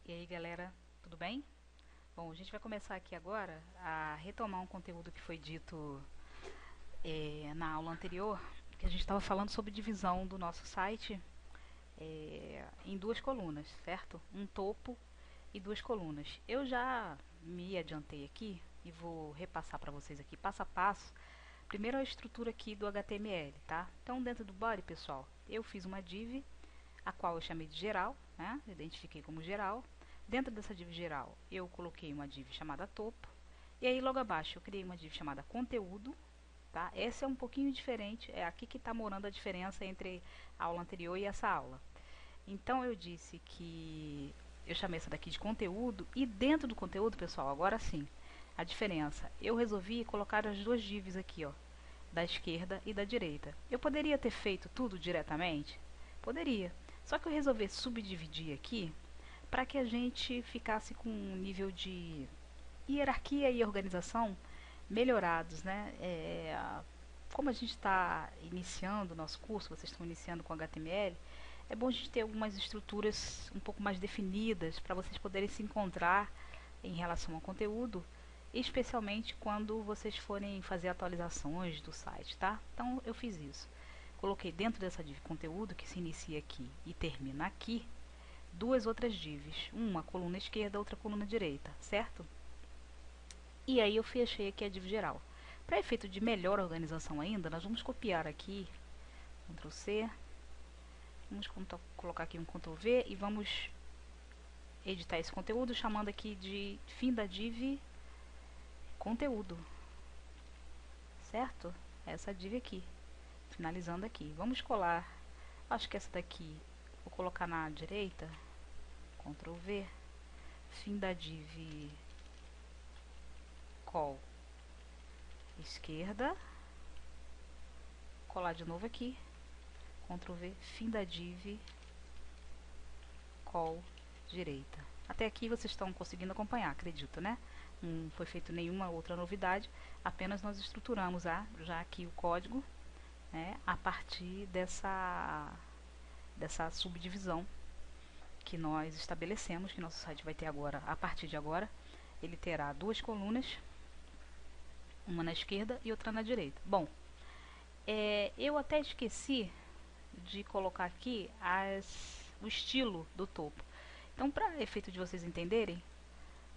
E aí galera, tudo bem? Bom, a gente vai começar aqui agora a retomar um conteúdo que foi dito na aula anterior, que a gente estava falando sobre divisão do nosso site em duas colunas, certo? Um topo e duas colunas. Eu já me adiantei aqui e vou repassar para vocês aqui passo a passo. Primeiro a estrutura aqui do HTML, tá? Então dentro do body, pessoal, eu fiz uma div, a qual eu chamei de geral, né? Identifiquei como geral. Dentro dessa div geral, eu coloquei uma div chamada topo. E aí logo abaixo eu criei uma div chamada conteúdo, tá? Essa é um pouquinho diferente, é aqui que está morando a diferença entre a aula anterior e essa aula. Então eu disse que eu chamei essa daqui de conteúdo, e dentro do conteúdo, pessoal, agora sim, a diferença. Eu resolvi colocar as duas divs aqui, ó, da esquerda e da direita. Eu poderia ter feito tudo diretamente? Poderia. Só que eu resolvi subdividir aqui para que a gente ficasse com um nível de hierarquia e organização melhorados, né? Como a gente está iniciando o nosso curso, vocês estão iniciando com HTML, é bom a gente ter algumas estruturas um pouco mais definidas para vocês poderem se encontrar em relação ao conteúdo, especialmente quando vocês forem fazer atualizações do site, tá? Então eu fiz isso. Coloquei dentro dessa div conteúdo, que se inicia aqui e termina aqui, duas outras divs, uma coluna esquerda, outra coluna direita, certo? E aí eu fechei aqui a div geral. Para efeito de melhor organização ainda, nós vamos copiar aqui, Ctrl C, vamos colocar aqui um Ctrl V e vamos editar esse conteúdo chamando aqui de fim da div conteúdo, certo? Essa div aqui, finalizando aqui. Vamos colar, acho que essa daqui, vou colocar na direita, Ctrl V, fim da div call esquerda, colar de novo aqui, Ctrl V, fim da div call direita. Até aqui vocês estão conseguindo acompanhar, acredito, né? Não foi feito nenhuma outra novidade, apenas nós estruturamos já aqui o código, né, a partir dessa subdivisão que nós estabelecemos, que nosso site vai ter agora, a partir de agora, ele terá duas colunas, uma na esquerda e outra na direita. Bom, eu até esqueci de colocar aqui o estilo do topo. Então, para efeito de vocês entenderem,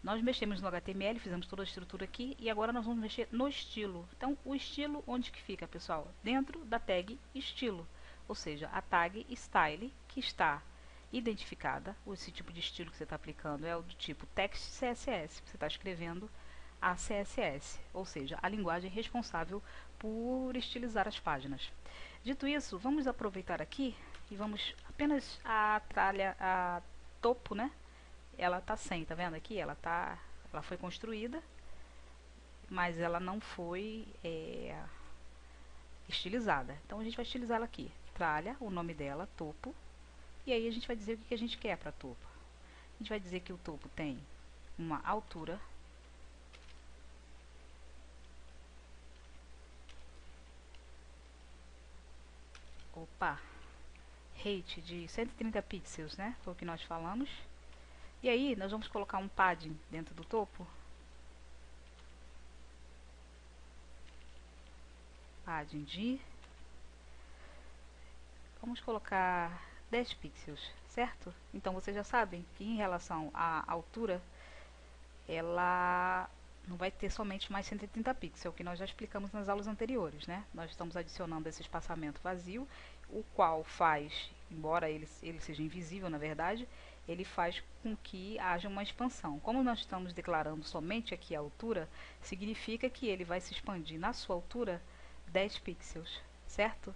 nós mexemos no HTML, fizemos toda a estrutura aqui, e agora nós vamos mexer no estilo. Então, o estilo onde que fica, pessoal? Dentro da tag estilo, ou seja, a tag style, que está identificada. Esse tipo de estilo que você está aplicando é o do tipo text CSS, você está escrevendo a CSS, ou seja, a linguagem responsável por estilizar as páginas. Dito isso, vamos aproveitar aqui e vamos apenas a topo, né? Ela tá sem, tá vendo aqui? Ela foi construída, mas ela não foi estilizada. Então a gente vai estilizar ela aqui. Tralha, o nome dela, topo. E aí a gente vai dizer o que a gente quer para topo. A gente vai dizer que o topo tem uma altura height de 130 pixels, né? Foi o que nós falamos. E aí nós vamos colocar um padding dentro do topo. Padding de... vamos colocar 10 pixels, certo? Então vocês já sabem que em relação à altura, ela não vai ter somente mais 130 pixels, que nós já explicamos nas aulas anteriores, né? Nós estamos adicionando esse espaçamento vazio, o qual faz, embora ele seja invisível na verdade, ele faz com que haja uma expansão. Como nós estamos declarando somente aqui a altura, significa que ele vai se expandir na sua altura 10 pixels, certo?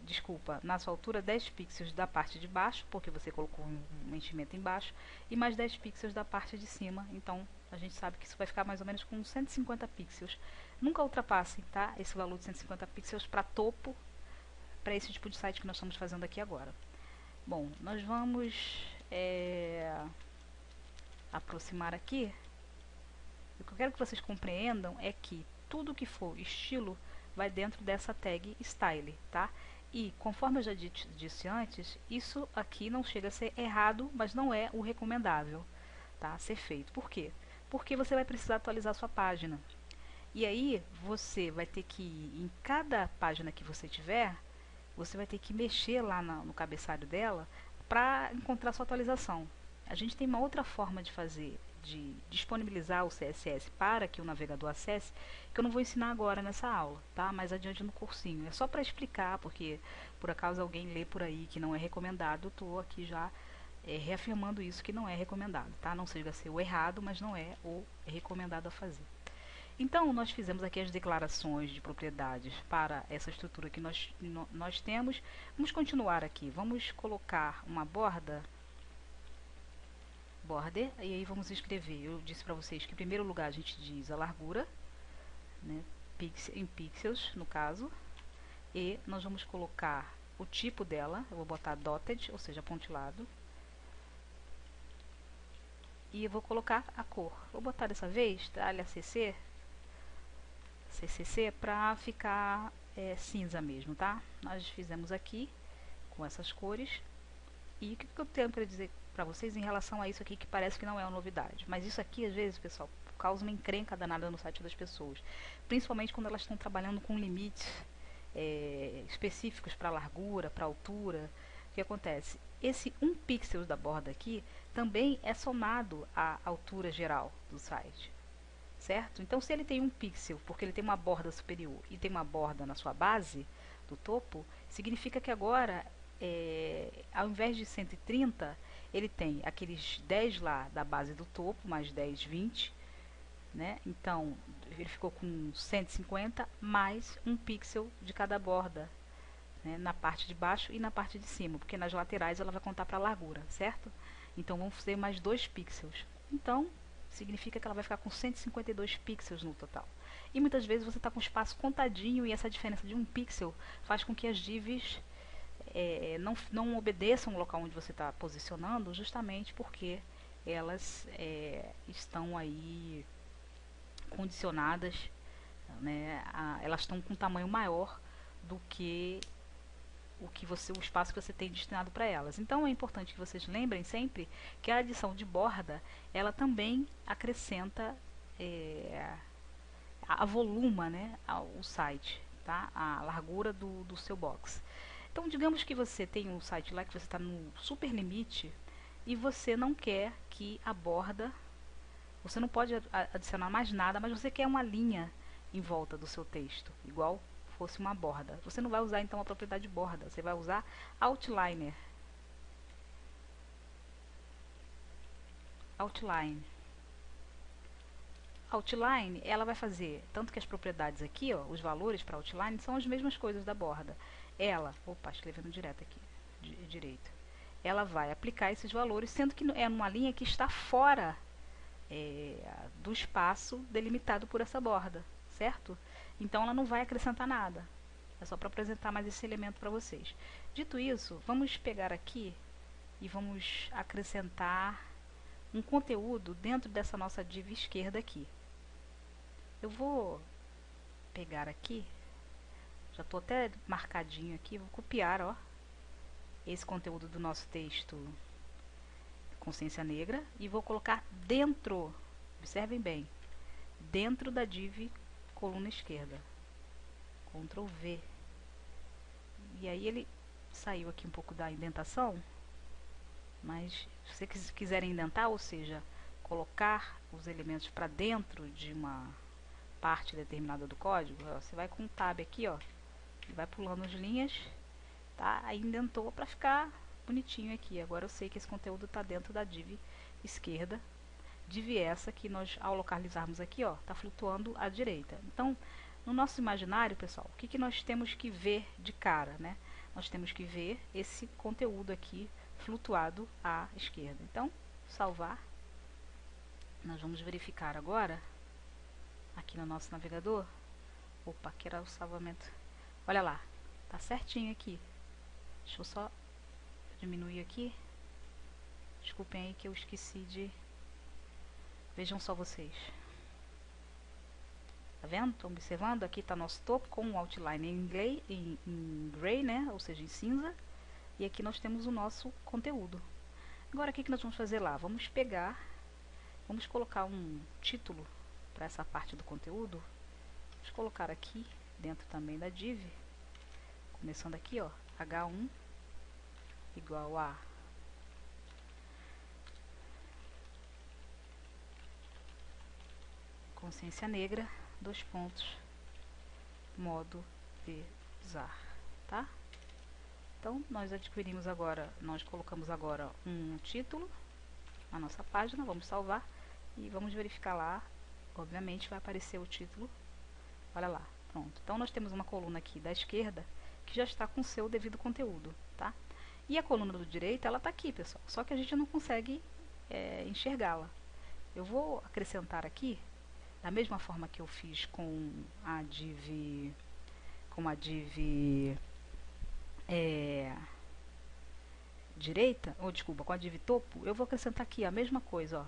Desculpa, na sua altura 10 pixels da parte de baixo, porque você colocou um enchimento embaixo, e mais 10 pixels da parte de cima. Então a gente sabe que isso vai ficar mais ou menos com 150 pixels. Nunca ultrapasse, tá, esse valor de 150 pixels para topo, para esse tipo de site que nós estamos fazendo aqui agora. Bom, nós vamos aproximar aqui. O que eu quero que vocês compreendam é que tudo que for estilo vai dentro dessa tag style, tá? E conforme eu já disse antes, isso aqui não chega a ser errado, mas não é o recomendável. tá? Ser feito. Por quê? Porque você vai precisar atualizar a sua página. E aí você vai ter que, em cada página que você tiver, você vai ter que mexer lá no cabeçalho dela para encontrar sua atualização. A gente tem uma outra forma de fazer, de disponibilizar o CSS para que o navegador acesse, que eu não vou ensinar agora nessa aula, tá? Mais adiante no cursinho. É só para explicar, porque por acaso alguém lê por aí que não é recomendado, eu estou aqui já reafirmando isso, que não é recomendado, tá? Não seja ser o errado, mas não é o recomendado a fazer. Então, nós fizemos aqui as declarações de propriedades para essa estrutura que nós temos. Vamos continuar aqui. Vamos colocar uma border, e aí vamos escrever. Eu disse para vocês que em primeiro lugar a gente diz a largura, né, em pixels, no caso. E nós vamos colocar o tipo dela. Eu vou botar dotted, ou seja, pontilado. E eu vou colocar a cor. Vou botar dessa vez, tralha CC para ficar cinza mesmo, tá? Nós fizemos aqui com essas cores. E o que eu tenho para dizer para vocês em relação a isso aqui, que parece que não é uma novidade. Mas isso aqui, às vezes, pessoal, causa uma encrenca danada no site das pessoas. Principalmente quando elas estão trabalhando com limites específicos para largura, para altura. O que acontece? Esse 1 pixel da borda aqui também é somado à altura geral do site. Certo? Então, se ele tem 1 pixel, porque ele tem uma borda superior e tem uma borda na sua base do topo, significa que agora, ao invés de 130, ele tem aqueles 10 lá da base do topo, mais 10, 20, né? Então, ele ficou com 150 mais 1 pixel de cada borda, né? Na parte de baixo e na parte de cima, porque nas laterais ela vai contar para a largura, certo? Então, vamos ter mais 2 pixels. Então, significa que ela vai ficar com 152 pixels no total. E muitas vezes você está com o espaço contadinho e essa diferença de 1 pixel faz com que as divs não obedeçam o local onde você está posicionando, justamente porque elas estão aí condicionadas, né, elas estão com um tamanho maior do que o espaço que você tem destinado para elas. Então é importante que vocês lembrem sempre que a adição de borda, ela também acrescenta a voluma, né, ao site, tá? A largura do seu box. Então, digamos que você tem um site lá que você está no super limite e você não quer que a borda, você não pode adicionar mais nada, mas você quer uma linha em volta do seu texto, igual fosse uma borda. Você não vai usar então a propriedade borda, você vai usar outliner. Outline, ela vai fazer, tanto que as propriedades aqui, ó, os valores para outline são as mesmas coisas da borda. Ela, escrevendo direto aqui, direito. Ela vai aplicar esses valores, sendo que é numa linha que está fora do espaço delimitado por essa borda, certo? Então ela não vai acrescentar nada. É só para apresentar mais esse elemento para vocês. Dito isso, vamos pegar aqui e vamos acrescentar um conteúdo dentro dessa nossa div esquerda aqui. Eu vou pegar aqui, já estou até marcadinho aqui, vou copiar, ó, esse conteúdo do nosso texto Consciência Negra e vou colocar dentro, observem bem, dentro da div coluna esquerda. Ctrl V. E aí ele saiu aqui um pouco da indentação, mas se vocês quiserem indentar, ou seja, colocar os elementos para dentro de uma parte determinada do código, ó, você vai com o tab aqui, ó, e vai pulando as linhas, tá? Aí indentou para ficar bonitinho aqui. Agora eu sei que esse conteúdo está dentro da div esquerda, div essa que nós, ao localizarmos aqui, ó, está flutuando à direita. Então, no nosso imaginário, pessoal, o que nós temos que ver de cara, né? Nós temos que ver esse conteúdo aqui flutuado à esquerda. Então, salvar. Nós vamos verificar agora, aqui no nosso navegador. Opa, que era o salvamento. Olha lá, tá certinho aqui. Deixa eu só diminuir aqui. Desculpem aí que eu esqueci de... Vejam só vocês. Tá vendo? Estão observando? Aqui está nosso topo com o outline em gray, né? Ou seja, em cinza. E aqui nós temos o nosso conteúdo. Agora, o que nós vamos fazer lá? Vamos pegar Vamos colocar um título para essa parte do conteúdo. Vamos colocar aqui dentro também da div, começando aqui, ó, H1 igual a consciência negra, dois pontos, modo de usar, tá? Então, nós adquirimos agora, nós colocamos agora um título na nossa página, vamos salvar e vamos verificar lá, obviamente vai aparecer o título, olha lá, pronto. Então, nós temos uma coluna aqui da esquerda que já está com o seu devido conteúdo, tá? E a coluna do direito, ela tá aqui, pessoal, só que a gente não consegue enxergá-la. Eu vou acrescentar aqui, da mesma forma que eu fiz com a div direita, ou desculpa, com a div topo, eu vou acrescentar aqui a mesma coisa, ó,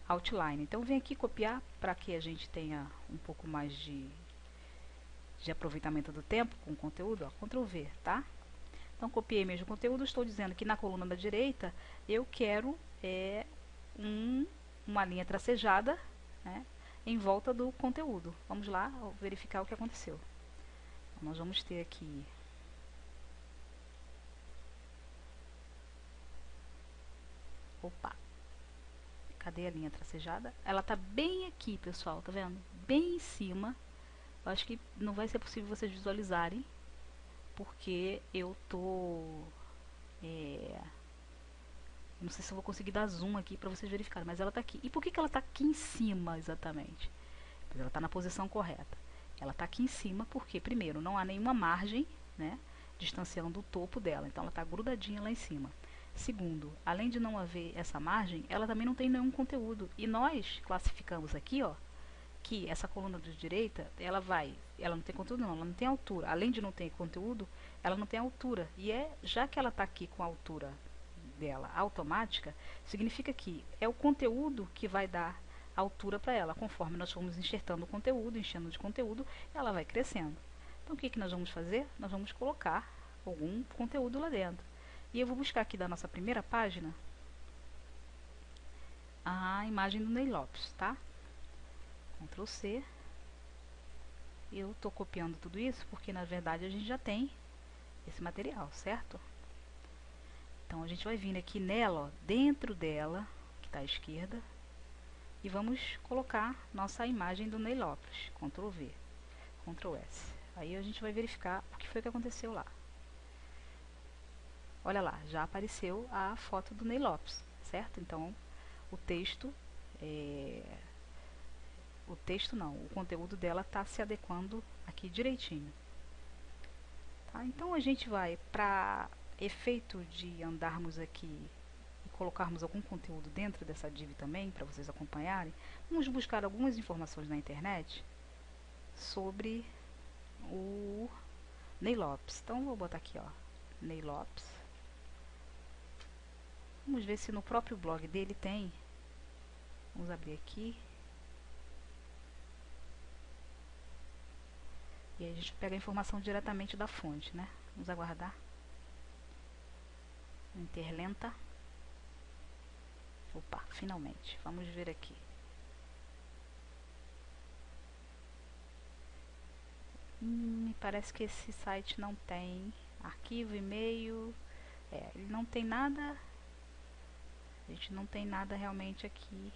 outline. Então vem aqui copiar para que a gente tenha um pouco mais de aproveitamento do tempo com o conteúdo, ó, Ctrl V, tá? Então copiei mesmo o conteúdo, estou dizendo que na coluna da direita eu quero uma linha tracejada, né, em volta do conteúdo. Vamos lá verificar o que aconteceu. Então, nós vamos ter aqui cadê a linha tracejada? Ela tá bem aqui, pessoal, tá vendo? Bem em cima. Eu acho que não vai ser possível vocês visualizarem, porque eu tô não sei se eu vou conseguir dar zoom aqui para vocês verificarem, mas ela tá aqui. E por que ela tá aqui em cima exatamente? Porque ela tá na posição correta. Ela tá aqui em cima porque, primeiro, não há nenhuma margem, né, distanciando o topo dela. Então ela tá grudadinha lá em cima. Segundo, além de não haver essa margem, ela também não tem nenhum conteúdo. E nós classificamos aqui, ó, que essa coluna de direita, ela não tem conteúdo não, ela não tem altura. Além de não ter conteúdo, ela não tem altura. E já que ela está aqui com a altura dela automática, significa que é o conteúdo que vai dar altura para ela. Conforme nós formos enxertando o conteúdo, enchendo de conteúdo, ela vai crescendo. Então o que nós vamos fazer? Nós vamos colocar algum conteúdo lá dentro. E eu vou buscar aqui da nossa primeira página a imagem do Ney Lopes, tá? Ctrl C. Eu estou copiando tudo isso porque na verdade a gente já tem esse material, certo? Então a gente vai vir aqui nela, ó, dentro dela, que está à esquerda, e vamos colocar nossa imagem do Ney Lopes. Ctrl V, Ctrl S. Aí a gente vai verificar o que foi que aconteceu lá. Olha lá, já apareceu a foto do Ney Lopes, certo? Então, o conteúdo dela está se adequando aqui direitinho. Tá? Então, a gente vai, para efeito de andarmos aqui e colocarmos algum conteúdo dentro dessa div também, para vocês acompanharem, vamos buscar algumas informações na internet sobre o Ney Lopes. Então, vou botar aqui, ó, Ney Lopes. Vamos ver se no próprio blog dele tem. Vamos abrir aqui. E aí a gente pega a informação diretamente da fonte, né? Vamos aguardar. Interlenta. Opa, finalmente. Vamos ver aqui. Me parece que esse site não tem arquivo, e-mail. Ele não tem nada. A gente não tem nada realmente aqui.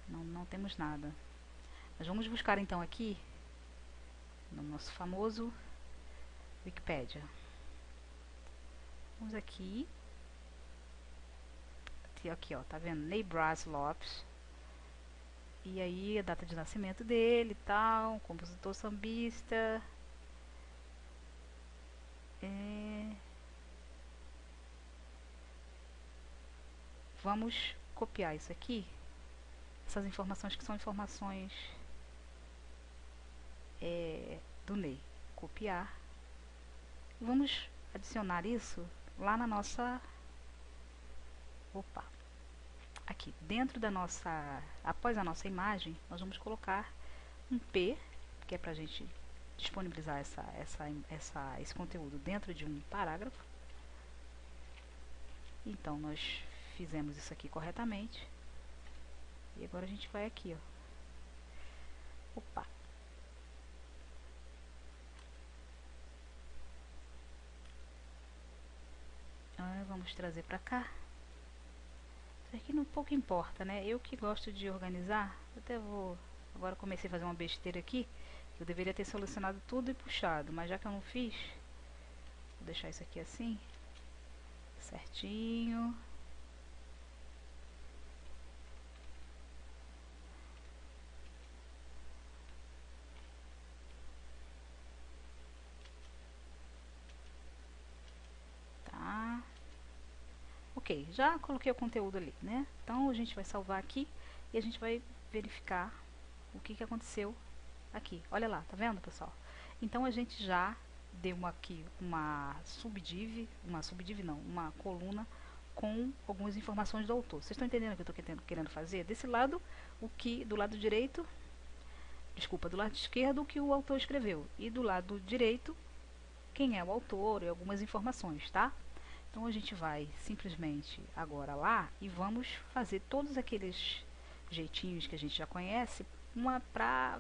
Não temos nada. Mas vamos buscar então aqui no nosso famoso Wikipedia. Vamos aqui. Aqui, ó, tá vendo? Ney Braz Lopes. E aí a data de nascimento dele e tal, compositor sambista. Vamos copiar isso aqui, essas informações que são informações do Ney. Copiar. Vamos adicionar isso lá na nossa... Opa! Aqui, dentro da nossa... Após a nossa imagem, nós vamos colocar um P, que é pra gente disponibilizar esse conteúdo dentro de um parágrafo. Então, nós fizemos isso aqui corretamente. E agora a gente vai aqui, ó. Opa! Vamos trazer pra cá. Isso aqui não pouco importa, né? Eu que gosto de organizar, até vou... Agora comecei a fazer uma besteira aqui. Eu deveria ter selecionado tudo e puxado, mas já que eu não fiz, vou deixar isso aqui assim, certinho. Ok, já coloquei o conteúdo ali, né? Então a gente vai salvar aqui e a gente vai verificar o que aconteceu aqui. Olha lá, tá vendo, pessoal? Então a gente já deu aqui uma subdiv não, uma coluna com algumas informações do autor. Vocês estão entendendo o que eu estou querendo fazer? Desse lado, do lado direito, desculpa, do lado esquerdo, o que o autor escreveu. E do lado direito, quem é o autor e algumas informações, tá? Então a gente vai simplesmente agora lá e vamos fazer todos aqueles jeitinhos que a gente já conhece, para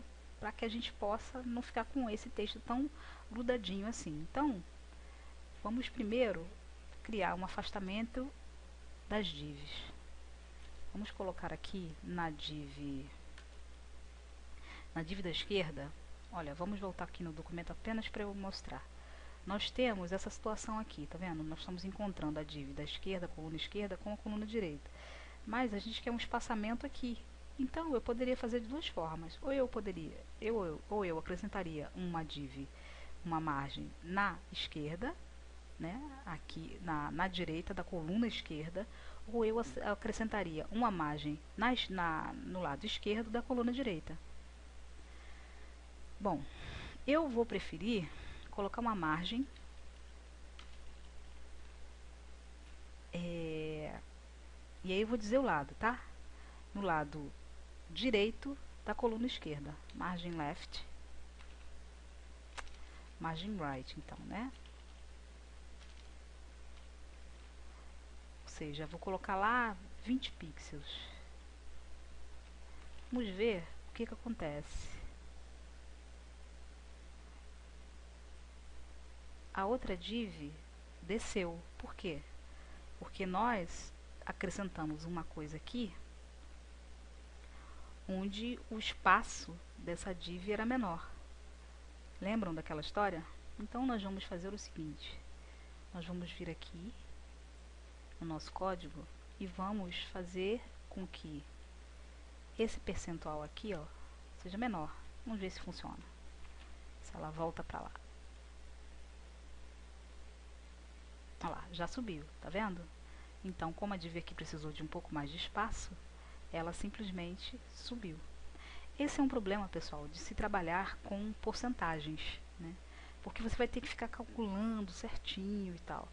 que a gente possa não ficar com esse texto tão grudadinho assim. Então, vamos primeiro criar um afastamento das divs. Vamos colocar aqui na div da esquerda. Olha, vamos voltar aqui no documento apenas para eu mostrar. Nós temos essa situação aqui, tá vendo? Nós estamos encontrando a div da esquerda, a coluna esquerda, com a coluna direita. Mas a gente quer um espaçamento aqui. Então, eu poderia fazer de duas formas. Ou eu acrescentaria uma div, uma margem na esquerda, né? Aqui na direita da coluna esquerda, ou eu acrescentaria uma margem no lado esquerdo da coluna direita. Bom, eu vou preferir colocar uma margem e aí eu vou dizer o lado, tá? No lado direito da coluna esquerda, margem left, margem right, então, né? Ou seja, vou colocar lá 20 pixels. Vamos ver o que acontece. A outra div desceu. Por quê? Porque nós acrescentamos uma coisa aqui onde o espaço dessa div era menor. Lembram daquela história? Então nós vamos fazer o seguinte. Nós vamos vir aqui no nosso código e vamos fazer com que esse percentual aqui, ó, seja menor. Vamos ver se funciona. Se ela volta para lá. Olha lá, já subiu, tá vendo? Então, como a div aqui precisou de um pouco mais de espaço, ela simplesmente subiu. Esse é um problema, pessoal, de se trabalhar com porcentagens, né? Porque você vai ter que ficar calculando certinho e tal.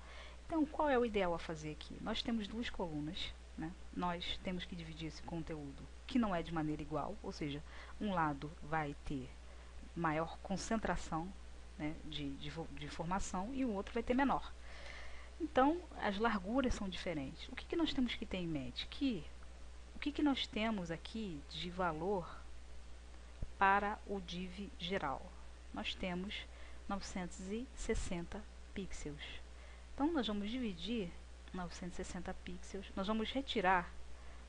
Então, qual é o ideal a fazer aqui? Nós temos duas colunas, né? Nós temos que dividir esse conteúdo, que não é de maneira igual, ou seja, um lado vai ter maior concentração, né, de informação e o outro vai ter menor. Então, as larguras são diferentes. O que nós temos que ter em mente? O que nós temos aqui de valor para o div geral? Nós temos 960 pixels. Então, nós vamos dividir 960 pixels. Nós vamos retirar,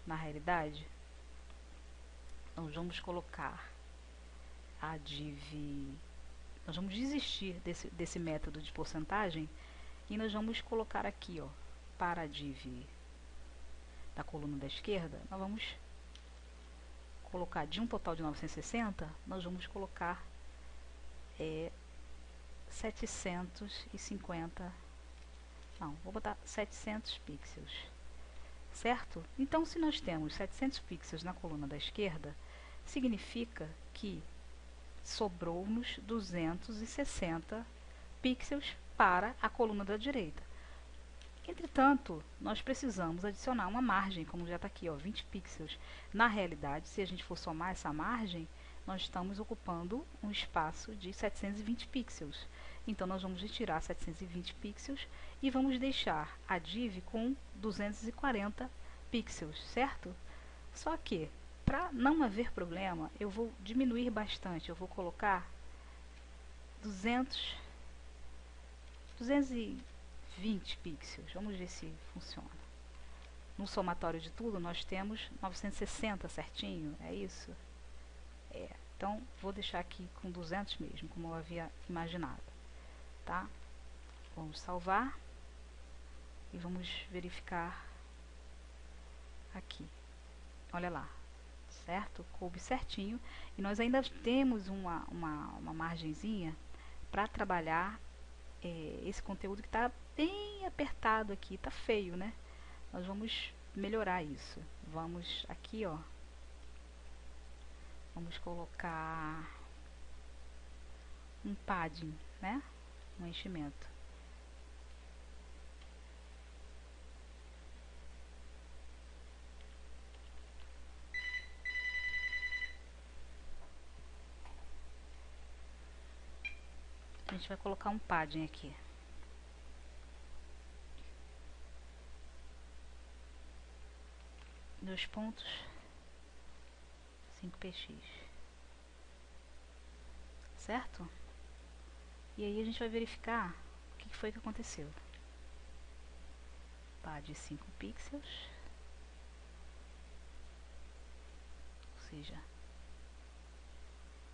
na realidade, nós vamos colocar a div... Nós vamos desistir desse método de porcentagem e nós vamos colocar aqui, ó, para a div da coluna da esquerda, nós vamos colocar de um total de 960, nós vamos colocar 750, não, vou botar 700 pixels, certo? Então, se nós temos 700 pixels na coluna da esquerda, significa que sobrou-nos 260 pixels para a coluna da direita. Entretanto, nós precisamos adicionar uma margem, como já está aqui, ó, 20 pixels. Na realidade, se a gente for somar essa margem, nós estamos ocupando um espaço de 720 pixels. Então nós vamos retirar 720 pixels e vamos deixar a div com 240 pixels, certo? Só que, para não haver problema, eu vou diminuir bastante. Eu vou colocar 220 pixels. Vamos ver se funciona. No somatório de tudo, nós temos 960 certinho, é isso? Então, vou deixar aqui com 200 mesmo, como eu havia imaginado, tá? Vamos salvar e vamos verificar aqui. Olha lá, certo? Coube certinho. E nós ainda temos uma margenzinha para trabalhar esse conteúdo que está bem apertado aqui, está feio, né? Nós vamos melhorar isso. Vamos aqui, ó. Vamos colocar um padding, né? Um enchimento. A gente vai colocar um padding aqui. Dois pontos, 5px, certo? E aí a gente vai verificar o que foi que aconteceu. Pad 5 pixels, ou seja,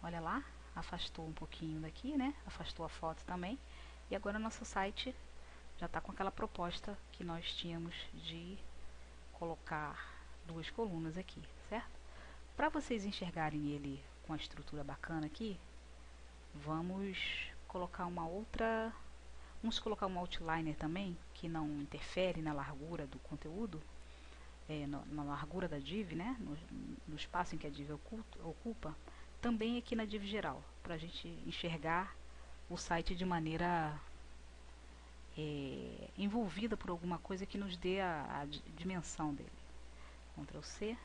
olha lá, afastou um pouquinho daqui, né? Afastou a foto também. E agora nosso site já está com aquela proposta que nós tínhamos de colocar duas colunas aqui, certo? Para vocês enxergarem ele com a estrutura bacana aqui, vamos colocar uma outra, vamos colocar um outliner também, que não interfere na largura do conteúdo, na largura da div, né? No espaço em que a div ocupa, também aqui na div geral, para a gente enxergar o site de maneira envolvida por alguma coisa que nos dê a dimensão dele. Ctrl C.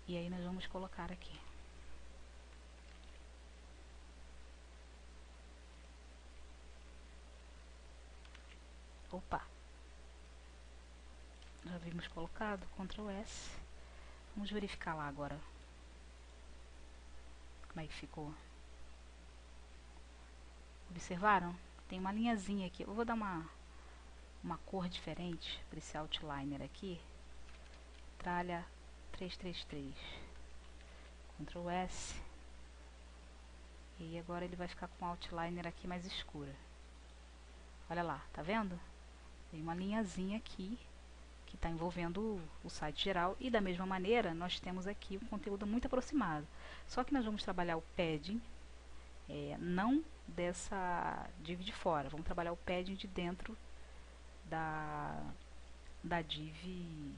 E aí nós vamos colocar aqui. Opa! Já vimos colocado, Ctrl S. Vamos verificar lá agora como é que ficou. Observaram? Tem uma linhazinha aqui. Eu vou dar uma cor diferente para esse outliner aqui. Tralha 333. Ctrl S. E agora ele vai ficar com o outliner aqui mais escura. Olha lá, tá vendo? Tem uma linhazinha aqui que está envolvendo o site geral. E da mesma maneira, nós temos aqui um conteúdo muito aproximado. Só que nós vamos trabalhar o padding, não dessa div de fora. Vamos trabalhar o padding de dentro da div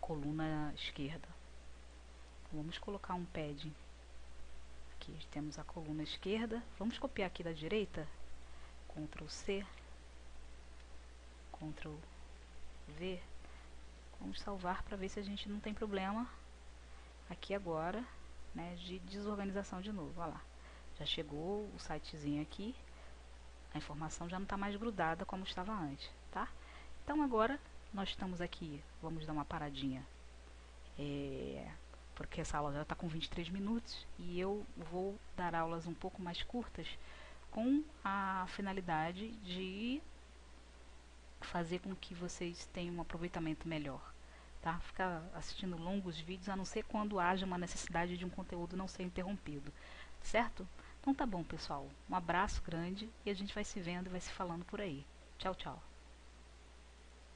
coluna esquerda. Então, vamos colocar um padding. Aqui temos a coluna esquerda. Vamos copiar aqui da direita. Ctrl C. Ctrl V. Vamos salvar para ver se a gente não tem problema aqui agora, né, de desorganização de novo. Olha lá. Já chegou o sitezinho aqui. A informação já não está mais grudada como estava antes, tá? Então agora nós estamos aqui, vamos dar uma paradinha, porque essa aula já está com 23 minutos e eu vou dar aulas um pouco mais curtas com a finalidade de fazer com que vocês tenham um aproveitamento melhor, tá? Ficar assistindo longos vídeos, a não ser quando haja uma necessidade de um conteúdo não ser interrompido, certo? Então tá bom, pessoal. Um abraço grande e a gente vai se vendo e vai se falando por aí. Tchau, tchau.